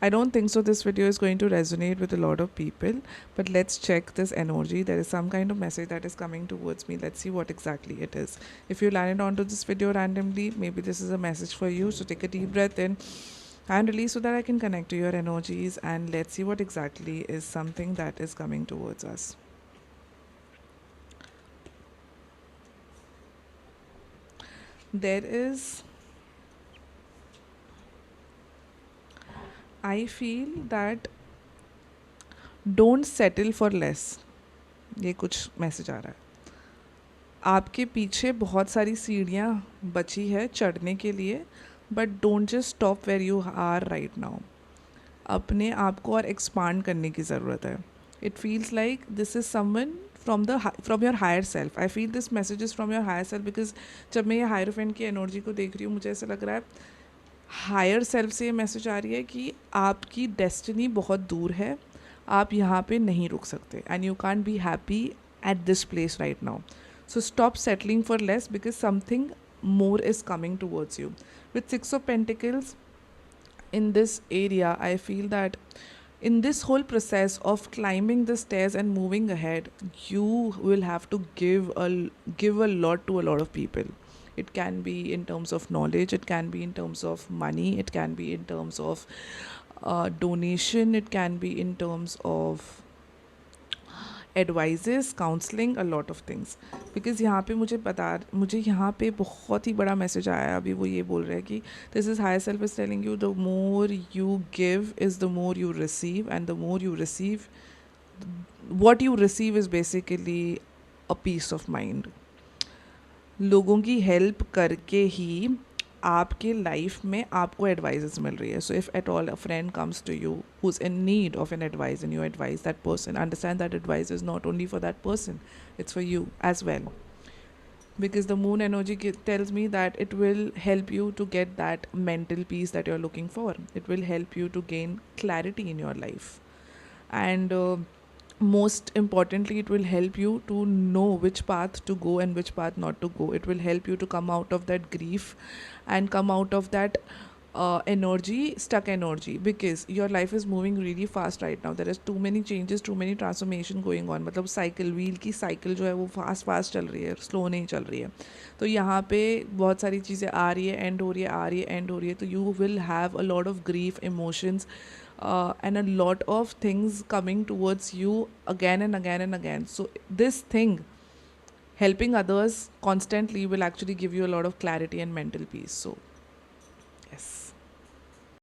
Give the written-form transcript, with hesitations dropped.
I don't think so this video is going to resonate with a lot of people, but let's check this energy. There is some kind of message that is coming towards me. Let's see what exactly it is. If you landed onto this video randomly, maybe this is a message for you. So take a deep breath in and release so that I can connect to your energies, and let's see what exactly is something that is coming towards us. There is, I feel that don't settle for less. ये कुछ message आ रहा है. आपके पीछे बहुत सारी सीढ़ियाँ बची है चढ़ने के लिए, but don't just stop where you are right now. अपने आप को और एक्सपांड करने की ज़रूरत है. It feels like this is someone from your higher self. I feel this message is from your higher self, because जब मैं ये हायरोफेंट की एनर्जी को देख रही हूँ, मुझे ऐसा लग रहा है हायर सेल्फ से ये मैसेज आ रही है कि आपकी डेस्टिनी बहुत दूर है, आप यहाँ पे नहीं रुक सकते, and you can't be happy at this place right now. So stop settling for less because something more is coming towards you. With Six of Pentacles in this area, I feel that in this whole process of climbing the stairs and moving ahead, you will have to give a lot to a lot of people. It can be in terms of knowledge, it can be in terms of money, it can be in terms of donation, it can be in terms of advises, counselling, a lot of things. Because यहाँ पे मुझे यहाँ पे बहुत ही बड़ा message आया है. अभी वो ये बोल रहे हैं कि this is higher self is telling you the more you give is the more you receive, and the more you receive, what you receive is basically a peace of mind. लोगों की हेल्प करके ही आपके life में आपको advises मिल रही है. So if at all a friend comes to you who is in need of an advice and you advice that person, understand that advice is not only for that person, it's for you as well. Because the moon energy tells me that it will help you to get that mental peace that you're looking for. It will help you to gain clarity in your life. And most importantly, it will help you to know which path to go and which path not to go. It will help you to come out of that grief and come out of that stuck energy, because your life is moving really fast right now. There is too many changes, too many transformation going on. मतलब cycle wheel की cycle जो है वो fast चल रही है, slow नहीं चल रही है. तो यहाँ पे बहुत सारी चीज़ें आ रही है, एंड हो रही है, आ रही है, एंड हो रही है. तो you will have a lot of grief emotions and a lot of things coming towards you again and again and again. So this thing, helping others constantly, will actually give you a lot of clarity and mental peace. So yes.